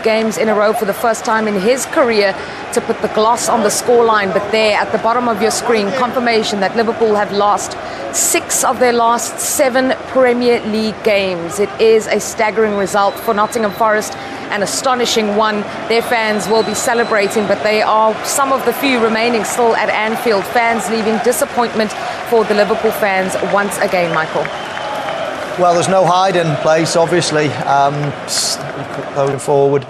games in a row for the first time in his career to put the gloss on the scoreline. But there at the bottom of your screen, confirmation that Liverpool have lost 6 of their last 7 Premier League games. It is a staggering result for Nottingham Forest, an astonishing one. Their fans will be celebrating, but they are some of the few remaining still at Anfield. Fans leaving disappointment for the Liverpool fans once again, Michael. Well, there's no hiding place, obviously, going forward.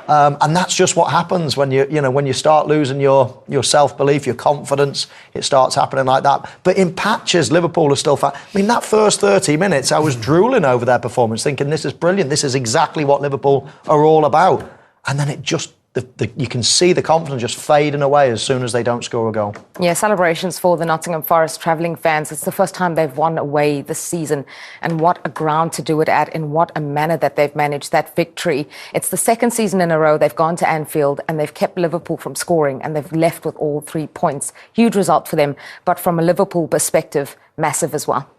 And that's just what happens when when you start losing your self-belief, your confidence. It starts happening like that. But in patches, Liverpool are still fat. I mean, that first 30 minutes, I was drooling over their performance, thinking this is brilliant. This is exactly what Liverpool are all about. And then it just, you can see the confidence just fading away as soon as they don't score a goal. Yeah, celebrations for the Nottingham Forest travelling fans. It's the first time they've won away this season, and what a ground to do it at, in what a manner that they've managed that victory. It's the second season in a row they've gone to Anfield and they've kept Liverpool from scoring, and they've left with all 3 points. Huge result for them, but from a Liverpool perspective, massive as well.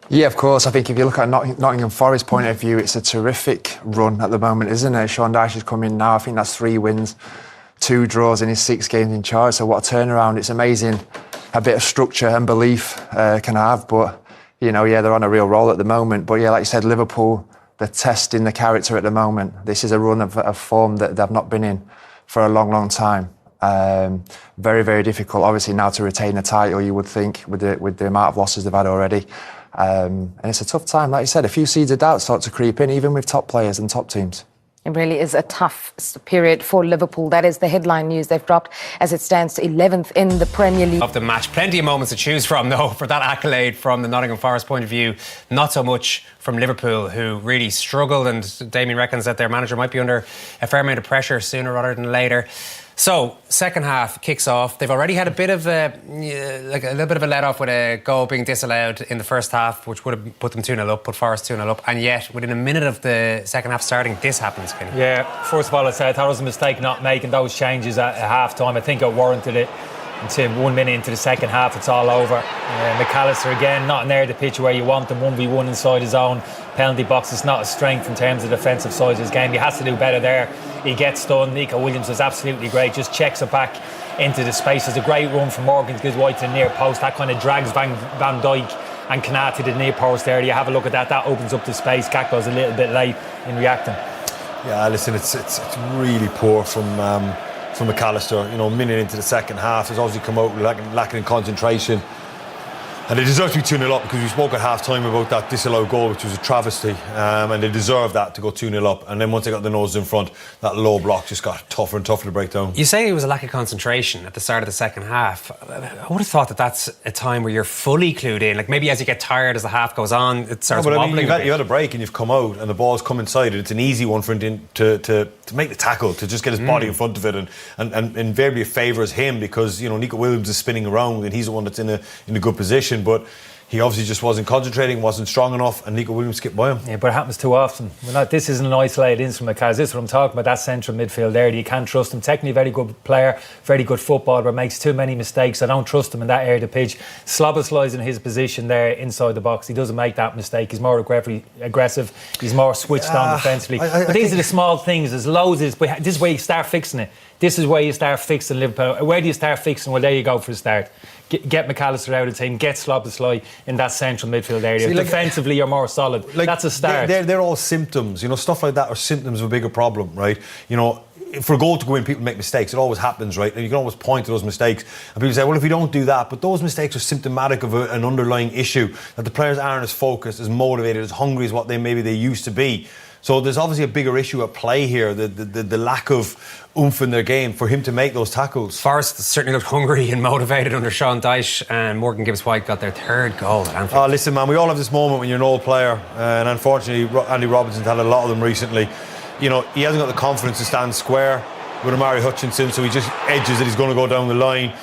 Yeah, of course. I think if you look at Nottingham Forest's point of view, it's a terrific run at the moment, isn't it? Sean Dyche has come in now. I think that's 3 wins, 2 draws in his 6 games in charge. So what a turnaround. It's amazing a bit of structure and belief can have. But, they're on a real roll at the moment. But, yeah, like you said, Liverpool, they're testing the character at the moment. This is a run of form that they've not been in for a long, long time. Very, very difficult, obviously, now to retain a title, you would think, with the amount of losses they've had already. And it's a tough time. Like you said, a few seeds of doubt start to creep in, even with top players and top teams. It really is a tough period for Liverpool. That is the headline news. They've dropped as it stands to 11th in the Premier League. Of the match, plenty of moments to choose from, though, for that accolade from the Nottingham Forest point of view. Not so much from Liverpool, who really struggled, and Damien reckons that their manager might be under a fair amount of pressure sooner rather than later. So, second half kicks off. They've already had a bit of a little bit of a let-off with a goal being disallowed in the first half, which would have put them 2-0 up, put Forest 2-0 up. And yet, within a minute of the second half starting, this happens, Kenny. Yeah, first of all, I thought it was a mistake not making those changes at half-time. I think it warranted it. Until 1 minute into the second half, it's all over. McAllister, again, not near the pitch where you want him, 1v1 inside his own penalty box. It's not a strength in terms of defensive side of his game. He has to do better there. He gets done. Nico Williams is absolutely great, just checks it back into the space. There's a great run from Morgan to get wide to the near post. That kind of drags Van Dijk and Kanat to the near post there. You have a look at that. That opens up the space. Gakpo's a little bit late in reacting. Yeah, listen, it's really poor from McAllister. A minute into the second half, he's obviously come out lacking in concentration. And they deserve to be 2-0 up, because we spoke at half-time about that disallowed goal, which was a travesty. And they deserved that to go 2-0 up. And then once they got the nose in front, that low block just got tougher and tougher to break down. You say it was a lack of concentration at the start of the second half. I would have thought that that's a time where you're fully clued in. Like, maybe as you get tired, as the half goes on, it starts wobbling. You've had a break and you've come out and the ball's come inside, and it's an easy one for him to make the tackle, to just get his body in front of it. And invariably it favours him, because, Nico Williams is spinning around and he's the one that's in a good position. But he obviously just wasn't concentrating, wasn't strong enough, and Nico Williams skipped by him. Yeah, but it happens too often. This isn't an isolated incident, because this is what I'm talking about, that central midfield there. You can't trust him. Technically very good player, very good footballer, but makes too many mistakes. I don't trust him in that area of the pitch. Sloboslai's in his position there inside the box. He doesn't make that mistake. He's more aggressive. He's more switched on defensively. But these are the small things. There's loads of this, but this is where you start fixing it. This is where you start fixing Liverpool. Where do you start fixing? Well, there you go for a start. Get McAllister out of the team, get Sloboslai in that central midfield area. See, defensively, you're more solid. That's a start. They're all symptoms. Stuff like that are symptoms of a bigger problem, right? For a goal to go in, people make mistakes. It always happens, right? And you can always point to those mistakes. And people say, well, if we don't do that, but those mistakes are symptomatic of an underlying issue, that the players aren't as focused, as motivated, as hungry as what they used to be. So there's obviously a bigger issue at play here, the lack of oomph in their game for him to make those tackles. Forest certainly looked hungry and motivated under Sean Dyche, and Morgan Gibbs-White got their 3rd goal at Anfield. Oh, listen, man, we all have this moment when you're an old player, and unfortunately Andy Robertson's had a lot of them recently. He hasn't got the confidence to stand square with Amari Hutchinson, so he just edges that he's going to go down the line.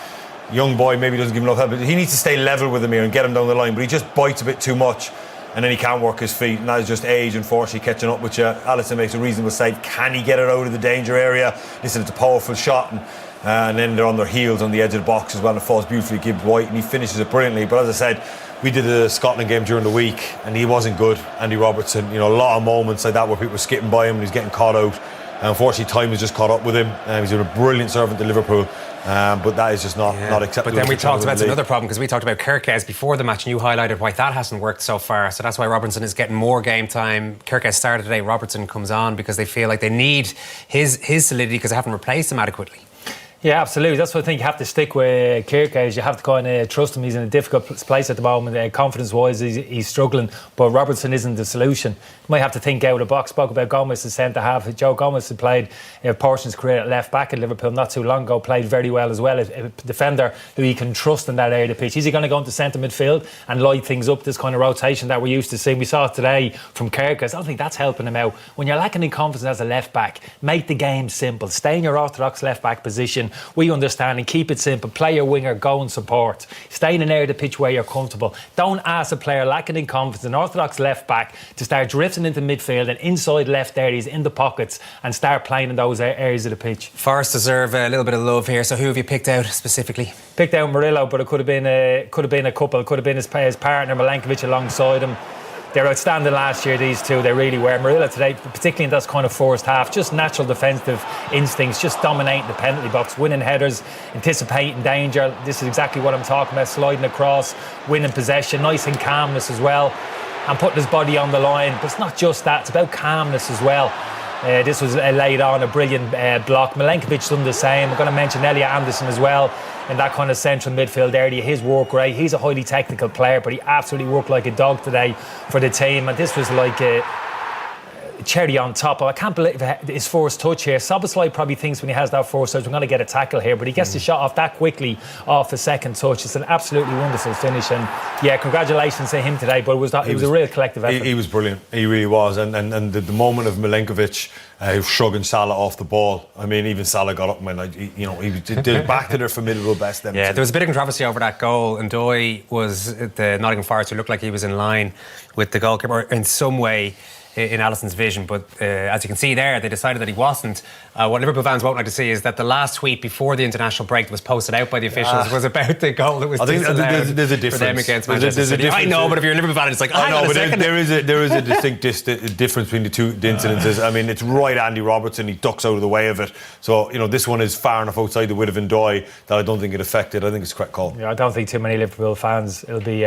Young boy maybe doesn't give him enough help, but he needs to stay level with him here and get him down the line, but he just bites a bit too much. And then he can't work his feet, and that is just age, unfortunately, catching up with you. Alisson makes a reasonable save. Can he get it out of the danger area? Listen, it's a powerful shot, and then they're on their heels on the edge of the box as well, and it falls beautifully to Gibbs-White, and he finishes it brilliantly. But as I said, we did a Scotland game during the week, and he wasn't good, Andy Robertson. A lot of moments like that where people were skipping by him and he's getting caught out. Unfortunately, time has just caught up with him. He's been a brilliant servant to Liverpool. But that is just not acceptable. But then we talked about another problem, because we talked about Kirkes before the match, and you highlighted why that hasn't worked so far. So that's why Robertson is getting more game time. Kirkes started today, Robertson comes on because they feel like they need his solidity because they haven't replaced him adequately. Yeah, absolutely. That's what I think you have to stick with Kirkes. You have to kind of trust him. He's in a difficult place at the moment. Confidence-wise, he's struggling. But Robertson isn't the solution. You might have to think out of the box. Spoke about Gomez as centre-half. Joe Gomez had played portions of career at left-back at Liverpool not too long ago. Played very well as well. A defender who you can trust in that area of the pitch. Is he going to go into centre midfield and light things up, this kind of rotation that we're used to seeing? We saw it today from Kirkes. I don't think that's helping him out. When you're lacking in confidence as a left-back, make the game simple. Stay in your orthodox left-back position. We understand and keep it simple. Play your winger, go and support. Stay in an area of the pitch where you're comfortable. Don't ask a player lacking in confidence, an orthodox left back, to start drifting into midfield and inside left areas in the pockets and start playing in those areas of the pitch. Forest deserve a little bit of love here. So who have you picked out specifically? Picked out Murillo, but it could have been a couple. It could have been his partner Milenkovic alongside him. They were outstanding last year, these two. They really were. Murillo today, particularly in that kind of first half, just natural defensive instincts, just dominating the penalty box, winning headers, anticipating danger. This is exactly what I'm talking about, sliding across, winning possession, nice and calmness as well, and putting his body on the line. But it's not just that, it's about calmness as well. This was laid on a brilliant block. Milenkovic done the same. I'm going to mention Elliot Anderson as well in that kind of central midfield area. His work rate, he's a highly technical player, but he absolutely worked like a dog today for the team, and this was like a cherry on top. I can't believe his first touch here. Szoboszlai probably thinks when he has that first touch, we're going to get a tackle here, but he gets the shot off that quickly off his second touch. It's an absolutely wonderful finish, and yeah, congratulations to him today. But it was a real collective effort. He was brilliant. He really was. And the moment of Milenkovic shrugging Salah off the ball. I mean, even Salah got up and went, he did back to their formidable best. Yeah, there was a bit of controversy over that goal, and Doy was the Nottingham Forest who looked like he was in line with the goalkeeper in some way in Alisson's vision, but as you can see there, they decided that he wasn't. What Liverpool fans won't like to see is that the last tweet before the international break that was posted out by the officials was about the goal that was disallowed there's a difference for them against Manchester City. I know, but if you're a Liverpool fan, it's like, I know, but there is a distinct difference between the two incidences. I mean, it's right, Andy Robertson, he ducks out of the way of it. So, this one is far enough outside the wid of Ndoye that I don't think it affected. I think it's a correct call. Yeah, I don't think too many Liverpool fans will be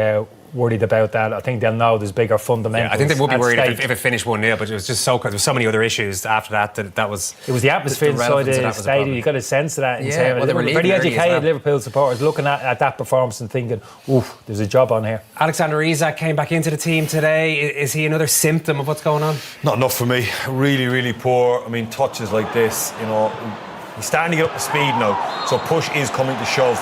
worried about that. I think they'll know there's bigger fundamentals. Yeah, I think they would be worried if it finished 1-0, but it was just there was so many other issues after that was... It was the atmosphere inside the stadium. You got a sense of that. They were very educated Liverpool supporters looking at that performance and thinking, oof, there's a job on here. Alexander Isak came back into the team today. Is he another symptom of what's going on? Not enough for me. Really, really poor. I mean, touches like this, he's starting to get up to speed now, so push is coming to shove.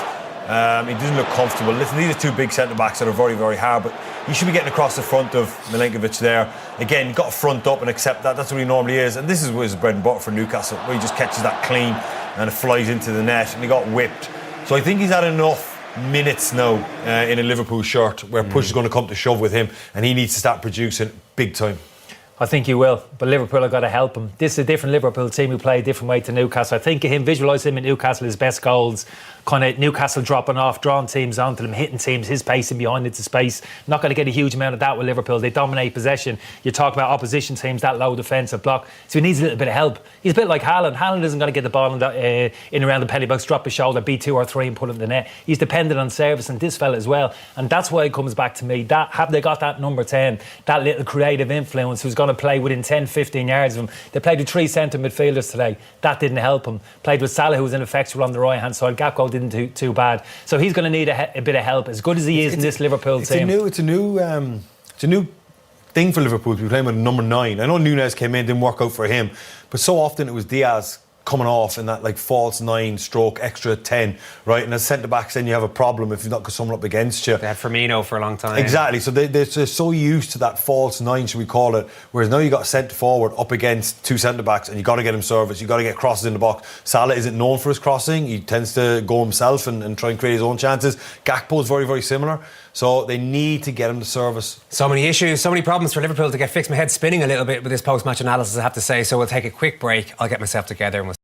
He doesn't look comfortable. Listen, these are two big centre-backs that are very, very hard, but he should be getting across the front of Milenkovic there. Again, you've got to front up and accept that. That's what he normally is. And this is his bread and butter for Newcastle, where he just catches that clean and it flies into the net, and he got whipped. So I think he's had enough minutes now in a Liverpool shirt where push is going to come to shove with him, and he needs to start producing big time. I think he will, but Liverpool have got to help him. This is a different Liverpool team who play a different way to Newcastle. I think of him, visualise him in Newcastle, his best goals, kind of Newcastle dropping off, drawing teams onto them, hitting teams, his pacing behind into space. Not going to get a huge amount of that with Liverpool. They dominate possession. You talk about opposition teams, that low defensive block. So he needs a little bit of help. He's a bit like Haaland. Haaland isn't going to get the ball in around the penalty box, drop his shoulder, beat 2 or 3 and put it in the net. He's dependent on service, and this fella as well. And that's why it comes back to me. Have they got that number 10, that little creative influence who's going to play within 10, 15 yards of him? They played with 3 centre midfielders today. That didn't help him. Played with Salah, who was ineffectual on the right hand side. Gakpo didn't do too bad. So he's going to need a bit of help. As good as he is in this Liverpool team. It's a new thing for Liverpool to be playing with number 9. I know Núñez came in, didn't work out for him, but so often it was Diaz coming off in that false 9 stroke extra 10, right? And as centre backs, then you have a problem if you've not got someone up against you. They had Firmino for a long time. Exactly. So they're so used to that false 9, should we call it? Whereas now you got centre forward up against 2 centre backs, and you got to get him service. You got to get crosses in the box. Salah isn't known for his crossing. He tends to go himself and try and create his own chances. Gakpo is very, very similar. So they need to get him to service. So many issues, so many problems for Liverpool to get fixed. My head's spinning a little bit with this post-match analysis, I have to say. So we'll take a quick break. I'll get myself together and we'll...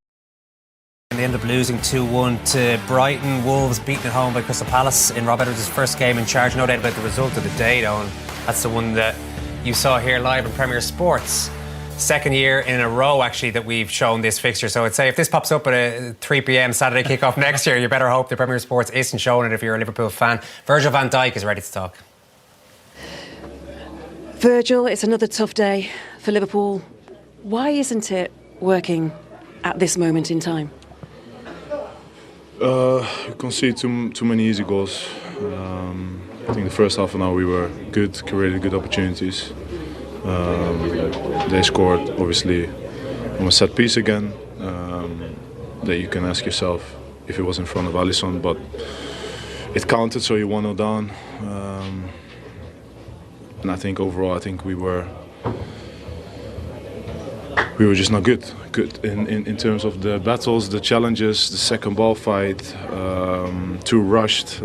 They end up losing 2-1 to Brighton. Wolves beaten at home by Crystal Palace in Rob Edwards' first game in charge. No doubt about the result of the day, though, and that's the one that you saw here live on Premier Sports. second year in a row, actually, that we've shown this fixture. So I'd say if this pops up at a 3 p.m. Saturday kickoff next year, you better hope the Premier Sports isn't showing it if you're a Liverpool fan. Virgil van Dijk is ready to talk. Virgil, it's another tough day for Liverpool. Why isn't it working at this moment in time? We conceded too many easy goals. I think the first half an hour we were good, created good opportunities. They scored, obviously, on a set piece again. That you can ask yourself if it was in front of Alisson, but it counted, so you 1-0 down. And I think overall, we were just not good. Good in terms of the battles, the challenges, the second ball fight, too rushed.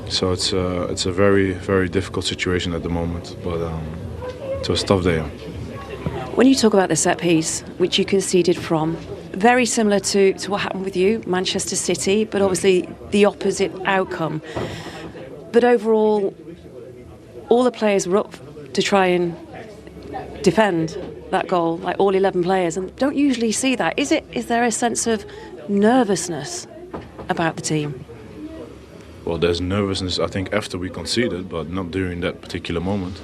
So it's a very, very difficult situation at the moment, but it was a tough day. When you talk about the set piece, which you conceded from, very similar to what happened with you, Manchester City, but obviously the opposite outcome. But overall, all the players were up to try and defend that goal, like all 11 players, and don't usually see that. Is there a sense of nervousness about the team? Well, there's nervousness, I think, after we conceded, but not during that particular moment.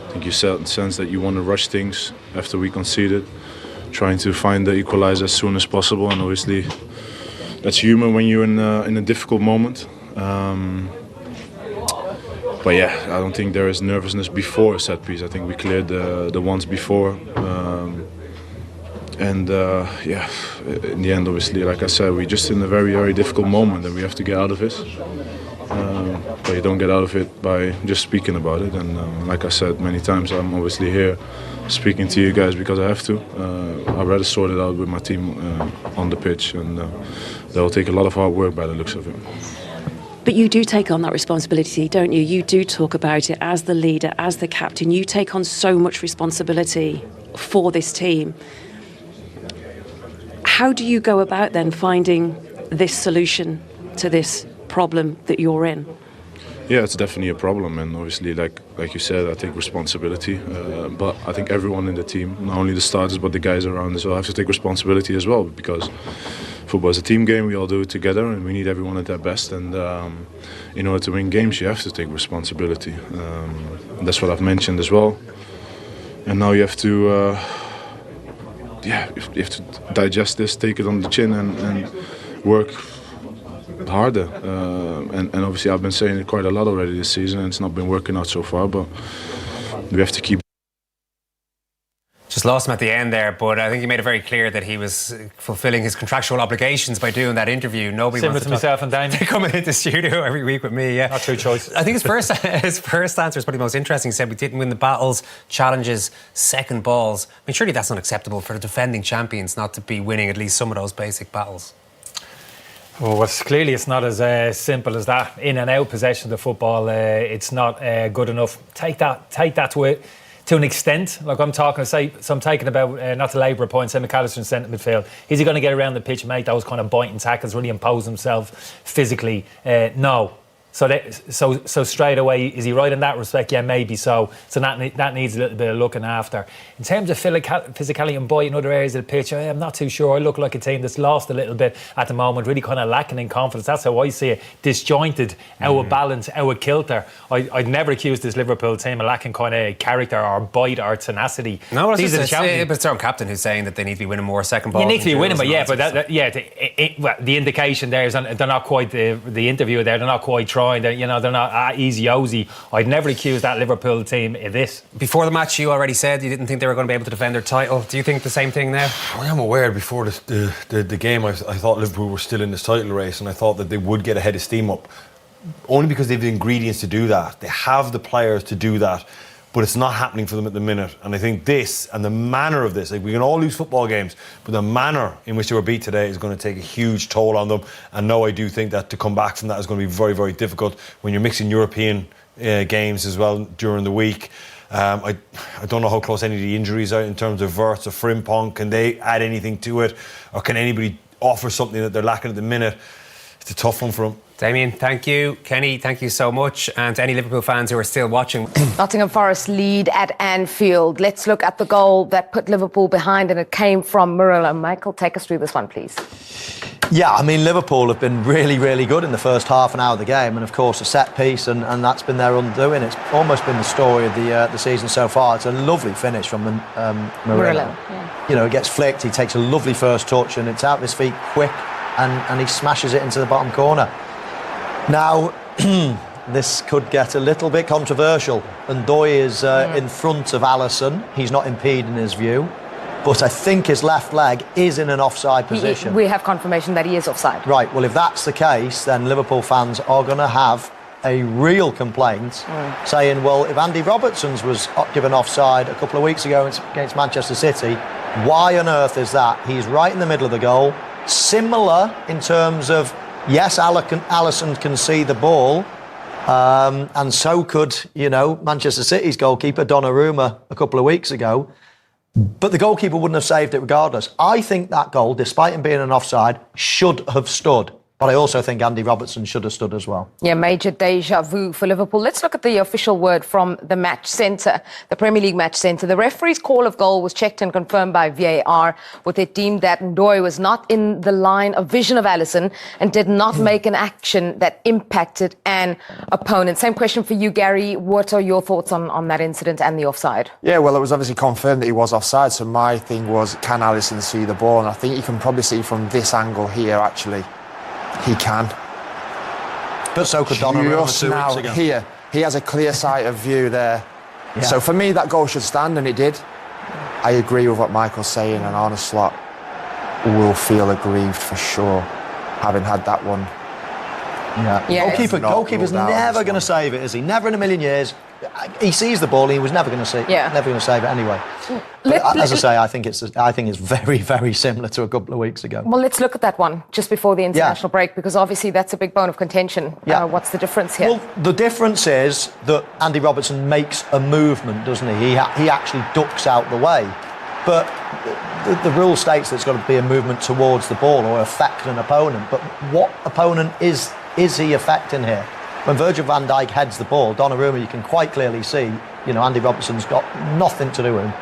I think you sense that you want to rush things after we conceded, trying to find the equalizer as soon as possible, and obviously that's human when you're in a difficult moment. But yeah, I don't think there is nervousness before a set piece. I think we cleared the ones before. In the end, obviously, like I said, we're just in a very, very difficult moment and we have to get out of it. But you don't get out of it by just speaking about it. And like I said many times, I'm obviously here speaking to you guys because I have to. I'd rather sort it out with my team on the pitch, and that will take a lot of hard work by the looks of it. But you do take on that responsibility, don't you? You do talk about it as the leader, as the captain. You take on so much responsibility for this team. How do you go about then finding this solution to this problem that you're in? Yeah, it's definitely a problem, and obviously, like you said, I take responsibility. But I think everyone in the team, not only the starters but the guys around as well, have to take responsibility as well, because football is a team game. We all do it together, and we need everyone at their best. And in order to win games, you have to take responsibility. And that's what I've mentioned as well. And now you have to, you have to digest this, take it on the chin, and work harder. And obviously, I've been saying it quite a lot already this season, and it's not been working out so far. But we have to keep. Just lost him at the end there, but I think he made it very clear that he was fulfilling his contractual obligations by doing that interview. Nobody Similar wants to myself and Damien. coming into the studio every week with me. Yeah, not true choice. I think his first answer is probably the most interesting. He said we didn't win the battles, challenges, second balls. I mean, surely that's not acceptable for the defending champions not to be winning at least some of those basic battles. Well, clearly it's not as simple as that. In and out possession of the football, it's not good enough. Take that to an extent. Like I'm taking about, not to labour a point, say McAllister in centre midfield. Is he going to get around the pitch and make those kind of biting tackles, really impose himself physically? No. So straight away, is he right in that respect? Yeah, maybe so. So that needs a little bit of looking after. In terms of physicality and bite in other areas of the pitch, I'm not too sure. I look like a team that's lost a little bit at the moment, really kind of lacking in confidence. That's how I see it. Disjointed, out of balance, out of kilter. I'd never accuse this Liverpool team of lacking kind of character or bite or tenacity. No, these are the challenges. But it's their own captain who's saying that they need to be winning more second balls. You need to be winning, but the indication there is they're not quite the interview there. They're not quite trying. They're not easy-osy. I'd never accuse that Liverpool team of this. Before the match, you already said you didn't think they were going to be able to defend their title. Do you think the same thing now? I am aware before the game, I thought Liverpool were still in this title race, and I thought that they would get a head of steam up. Only because they have the ingredients to do that. They have the players to do that. But it's not happening for them at the minute. And I think this and the manner of this, like we can all lose football games, but the manner in which they were beat today is going to take a huge toll on them. And no, I do think that to come back from that is going to be very, very difficult when you're mixing European games as well during the week. I don't know how close any of the injuries are in terms of Wirtz or Frimpong. Can they add anything to it? Or can anybody offer something that they're lacking at the minute? It's a tough one for him. Damien, thank you. Kenny, thank you so much. And to any Liverpool fans who are still watching. Nottingham Forest lead at Anfield. Let's look at the goal that put Liverpool behind, and it came from Murillo. Michael, take us through this one, please. Yeah, I mean, Liverpool have been really, really good in the first half an hour of the game, and of course a set piece, and that's been their undoing. It's almost been the story of the season so far. It's a lovely finish from Murillo. Yeah. You know, it gets flicked, he takes a lovely first touch, and it's out of his feet quick, and he smashes it into the bottom corner. Now, this could get a little bit controversial. Ndoye is in front of Alisson. He's not impeding his view. But I think his left leg is in an offside position. We have confirmation that he is offside. Right, well, if that's the case, then Liverpool fans are going to have a real complaint saying, well, if Andy Robertson's was given offside a couple of weeks ago against Manchester City, why on earth is that? He's right in the middle of the goal. Similar in terms of, yes, Alisson can see the ball, and so could, Manchester City's goalkeeper, Donnarumma, a couple of weeks ago. But the goalkeeper wouldn't have saved it regardless. I think that goal, despite him being an offside, should have stood. But I also think Andy Robertson should have stood as well. Yeah, major deja vu for Liverpool. Let's look at the official word from the match centre, the Premier League match centre. The referee's call of goal was checked and confirmed by VAR, with it deemed that Ndoye was not in the line of vision of Alisson and did not make an action that impacted an opponent. Same question for you, Gary. What are your thoughts on that incident and the offside? Yeah, well, it was obviously confirmed that he was offside. So my thing was, can Alisson see the ball? And I think you can probably see from this angle here, actually. He can. But so could Donnarumma 2 weeks ago. Here, he has a clear sight of view there. Yeah. So for me, that goal should stand, and it did. I agree with what Michael's saying, and Arne Slot will feel aggrieved for sure, having had that one. Yeah. Goalkeeper's never going to save it, is he? Never in a million years. He sees the ball, and he was never going to see it. Yeah. Never going to save it anyway. But as I say, I think it's very, very similar to a couple of weeks ago. Well, let's look at that one just before the international break, because obviously that's a big bone of contention. Yeah. What's the difference here? Well, the difference is that Andy Robertson makes a movement, doesn't he? He actually ducks out the way. But the rule states that it's got to be a movement towards the ball or affect an opponent. But what opponent is he affecting here? When Virgil van Dijk heads the ball, Donnarumma, you can quite clearly see, Andy Robertson's got nothing to do with him.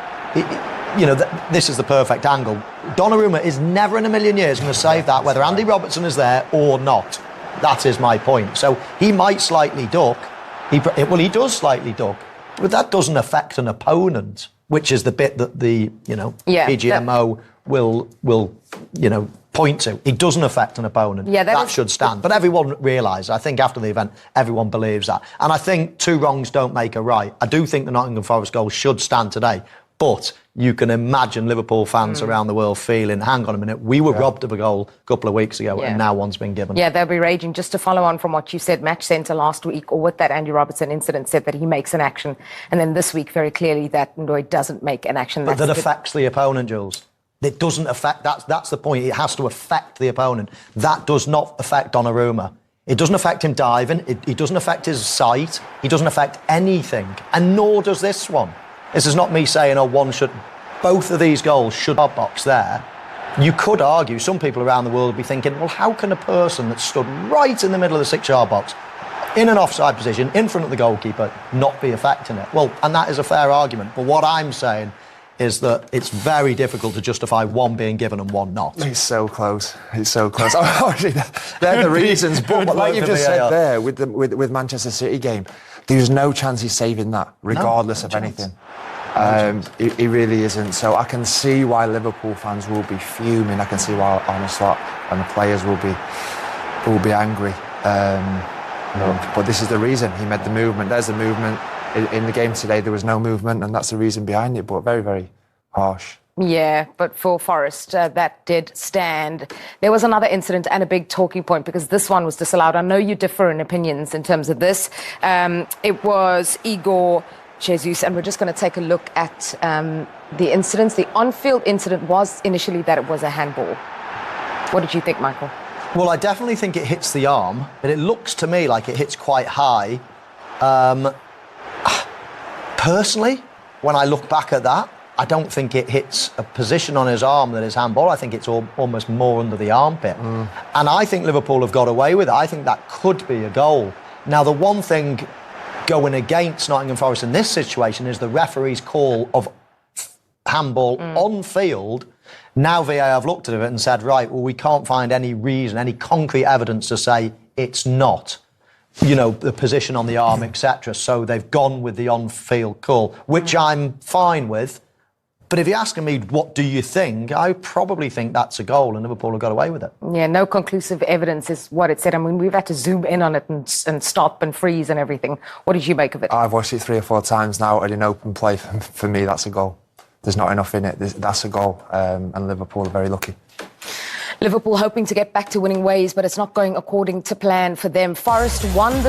This is the perfect angle. Donnarumma is never in a million years going to save that, whether Andy Robertson is there or not. That is my point. So he might slightly duck. He does slightly duck, but that doesn't affect an opponent, which is the bit that the PGMO will point to. It doesn't affect an opponent. Yeah, that should stand. But everyone realised, I think after the event, everyone believes that. And I think two wrongs don't make a right. I do think the Nottingham Forest goal should stand today. But you can imagine Liverpool fans around the world feeling, hang on a minute, we were robbed of a goal a couple of weeks ago and now one's been given. Yeah, they'll be raging. Just to follow on from what you said, Match Centre last week, or with that Andy Robertson incident, said that he makes an action. And then this week, very clearly, that Ndoye doesn't make an action. But that affects the opponent, Jules. It doesn't affect, that's the point. It has to affect the opponent. That does not affect Donnarumma. It doesn't affect him diving. It doesn't affect his sight. He doesn't affect anything. And nor does this one. This is not me saying, both of these goals should have box there. You could argue, some people around the world would be thinking, well, how can a person that stood right in the middle of the 6-yard box, in an offside position, in front of the goalkeeper, not be affecting it? Well, and that is a fair argument. But what I'm saying is that it's very difficult to justify one being given and one not. It's so close. It's so close. They're the reasons. But like you've just said there, with Manchester City game, there's no chance he's saving that, regardless of anything. He really isn't. So I can see why Liverpool fans will be fuming. I can see why Arne Slot and the players will be angry. But this is the reason he made the movement. There's the movement. In the game today, there was no movement, and that's the reason behind it, but very, very harsh. Yeah, but for Forest, that did stand. There was another incident and a big talking point, because this one was disallowed. I know you differ in opinions in terms of this. It was Igor Jesus, and we're just going to take a look at the incidents. The on-field incident was initially that it was a handball. What did you think, Michael? Well, I definitely think it hits the arm, but it looks to me like it hits quite high. Personally, when I look back at that, I don't think it hits a position on his arm that is handball. I think it's almost more under the armpit. And I think Liverpool have got away with it. I think that could be a goal. Now, the one thing going against Nottingham Forest in this situation is the referee's call of handball on field. Now VAR have looked at it and said, right, well, we can't find any reason, any concrete evidence to say it's not, the position on the arm, etc. So they've gone with the on-field call, which I'm fine with. But if you're asking me, what do you think? I probably think that's a goal, and Liverpool have got away with it. Yeah, no conclusive evidence is what it said. I mean, we've had to zoom in on it and stop and freeze and everything. What did you make of it? I've watched it 3 or 4 times now, and in open play, for me, that's a goal. There's not enough in it. That's a goal, and Liverpool are very lucky. Liverpool hoping to get back to winning ways, but it's not going according to plan for them. Forest won the